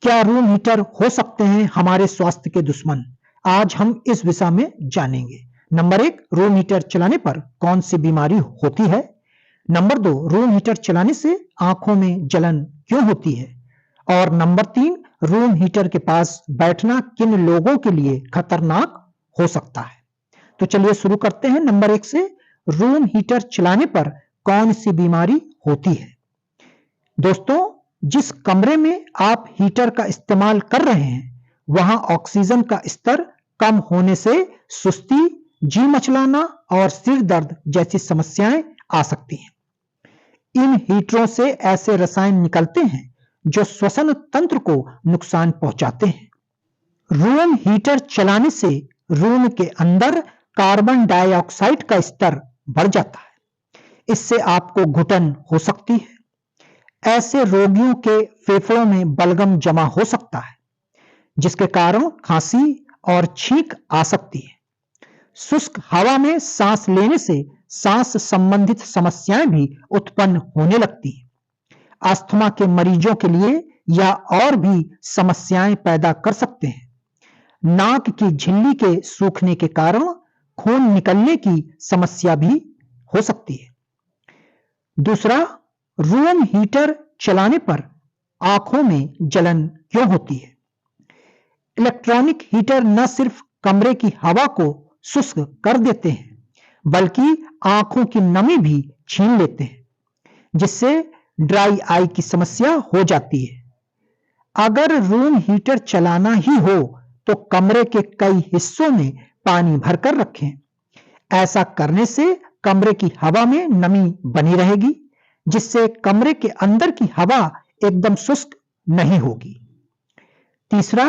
क्या room heater हो सकते हैं हमारे स्वास्थ्य के दुश्मन? आज हम इस विषय में जानेंगे। नंबर 1, रूम हीटर चलाने पर कौन सी बीमारी होती है? नंबर 2, रूम हीटर चलाने से आंखों में जलन क्यों होती है? और नंबर 3, रूम हीटर के पास बैठना किन लोगों के लिए खतरनाक हो सकता है? तो चलिए शुरू करते हैं नंबर 1 से। रूम हीटर चलाने पर कौन सी बीमारी होती है? दोस्तों, जिस कमरे में आप हीटर का इस्तेमाल कर रहे हैं, वहां ऑक्सीजन का स्तर कम होने से सुस्ती, जी मचलाना और सिर दर्द जैसी समस्याएं आ सकती हैं। इन हीटरों से ऐसे रसायन निकलते हैं जो श्वसन तंत्र को नुकसान पहुंचाते हैं। रूम हीटर चलाने से रूम के अंदर कार्बन डाइऑक्साइड का स्तर बढ़ जाता है। इससे आपको घुटन हो सकती है। ऐसे रोगियों के फेफड़ों में बलगम जमा हो सकता है, जिसके कारण खांसी और छींक आ सकती है। शुष्क हवा में सांस लेने से सांस संबंधित समस्याएं भी उत्पन्न होने लगती हैं। अस्थमा के मरीजों के लिए यह और भी समस्याएं पैदा कर सकते हैं। नाक की झिल्ली के सूखने के कारण खून निकलने की समस्या भी हो सकती है। दूसरा, रूम हीटर चलाने पर आंखों में जलन क्यों होती है? इलेक्ट्रॉनिक हीटर न सिर्फ कमरे की हवा को शुष्क कर देते हैं, बल्कि आंखों की नमी भी छीन लेते हैं, जिससे ड्राई आई की समस्या हो जाती है। अगर रूम हीटर चलाना ही हो तो कमरे के कई हिस्सों में पानी भरकर रखें। ऐसा करने से कमरे की हवा में नमी बनी रहेगी, जिससे कमरे के अंदर की हवा एकदम शुष्क नहीं होगी। तीसरा,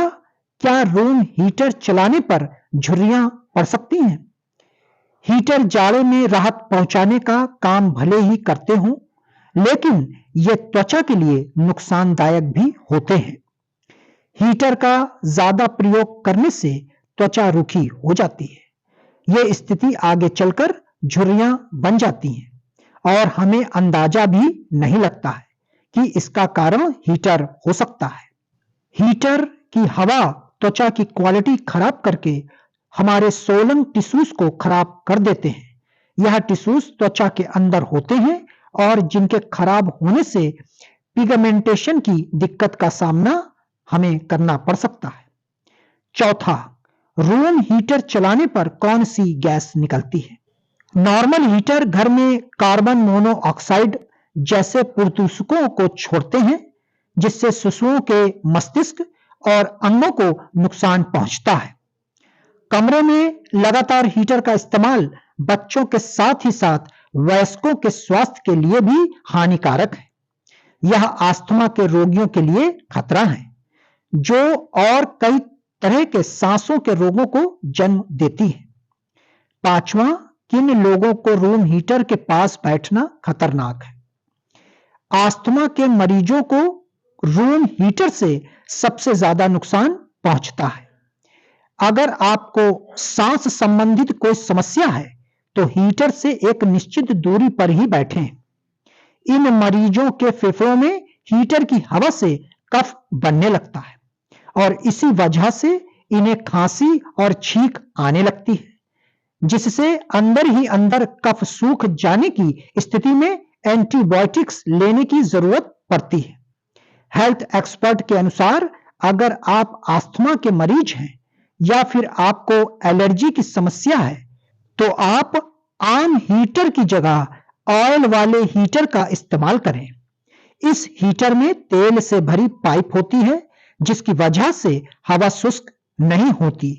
क्या रूम हीटर चलाने पर झुर्रियां पड़ सकती हैं? हीटर जाड़े में राहत पहुंचाने का काम भले ही करते हों, लेकिन ये त्वचा के लिए नुकसानदायक भी होते हैं। हीटर का ज्यादा प्रयोग करने से त्वचा रूखी हो जाती है। यह स्थिति आगे चलकर झुर्रियां बन जाती हैं और हमें अंदाजा भी नहीं लगता है कि इसका कारण हीटर हो सकता है। हीटर की हवा त्वचा की क्वालिटी खराब करके हमारे सोलन टिश्यूज को खराब कर देते हैं। यह टिश्यूज त्वचा के अंदर होते हैं और जिनके खराब होने से पिगमेंटेशन की दिक्कत का सामना हमें करना पड़ सकता है। चौथा, रूम हीटर चलाने पर कौन सी गैस निकलती है? नॉर्मल हीटर घर में कार्बन मोनोऑक्साइड जैसे प्रदूषकों को छोड़ते हैं, जिससे शिशुओं के मस्तिष्क और अंगों को नुकसान पहुंचता है। कमरे में लगातार हीटर का इस्तेमाल बच्चों के साथ ही साथ वयस्कों के स्वास्थ्य के लिए भी हानिकारक है। यह अस्थमा के रोगियों के लिए खतरा है, जो और कई तरह के सांसों के रोगों को जन्म देती है। पांचवा, किन लोगों को रूम हीटर के पास बैठना खतरनाक है? अस्थमा के मरीजों को रूम हीटर से सबसे ज्यादा नुकसान पहुंचता है। अगर आपको सांस संबंधित कोई समस्या है तो हीटर से एक निश्चित दूरी पर ही बैठें। इन मरीजों के फेफड़ों में हीटर की हवा से कफ बनने लगता है और इसी वजह से इन्हें खांसी और छींक आने लगती है, जिससे अंदर ही अंदर कफ सूख जाने की स्थिति में एंटीबायोटिक्स लेने की जरूरत पड़ती है। हेल्थ एक्सपर्ट के अनुसार अगर आप अस्थमा के मरीज हैं या फिर आपको एलर्जी की समस्या है, तो आप आम हीटर की जगह ऑयल वाले हीटर का इस्तेमाल करें। इस हीटर में तेल से भरी पाइप होती है, जिसकी वजह से हवा शुष्क नहीं होती।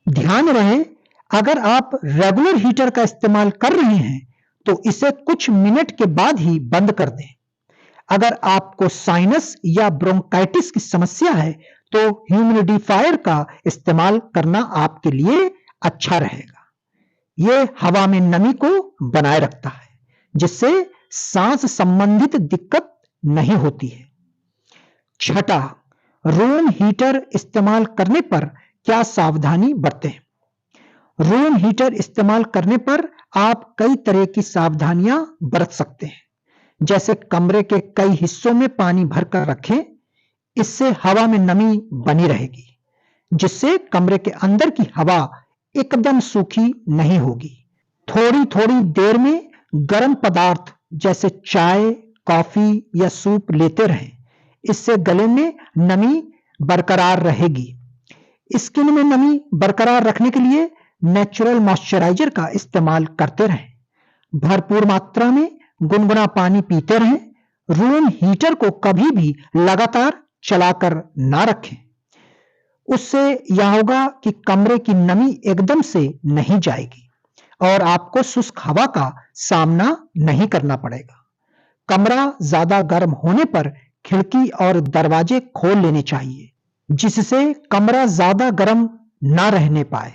ध्यान रहे, अगर आप रेगुलर हीटर का इस्तेमाल कर रहे हैं तो इसे कुछ मिनट के बाद ही बंद कर दें। अगर आपको साइनस या ब्रोंकाइटिस की समस्या है तो ह्यूमिडिफायर का इस्तेमाल करना आपके लिए अच्छा रहेगा। यह हवा में नमी को बनाए रखता है, जिससे सांस संबंधित दिक्कत नहीं होती है। छठा, रूम हीटर इस्तेमाल करने पर क्या सावधानी बरतें? रूम हीटर इस्तेमाल करने पर आप कई तरह की सावधानियां बरत सकते हैं, जैसे कमरे के कई हिस्सों में पानी भरकर रखें, इससे हवा में नमी बनी रहेगी, जिससे कमरे के अंदर की हवा एकदम सूखी नहीं होगी। थोड़ी थोड़ी देर में गर्म पदार्थ जैसे चाय, कॉफी या सूप लेते रहें। इससे गले में नमी बरकरार रहेगी। स्किन में नमी बरकरार रखने के लिए नेचुरल मॉइस्चराइजर का इस्तेमाल करते रहें। भरपूर मात्रा में गुनगुना पानी पीते रहें। रूम हीटर को कभी भी लगातार चलाकर ना रखें। उससे यह होगा कि कमरे की नमी एकदम से नहीं जाएगी और आपको शुष्क हवा का सामना नहीं करना पड़ेगा। कमरा ज्यादा गर्म होने पर खिड़की और दरवाजे खोल लेने चाहिए, जिससे कमरा ज्यादा गर्म ना रहने पाए।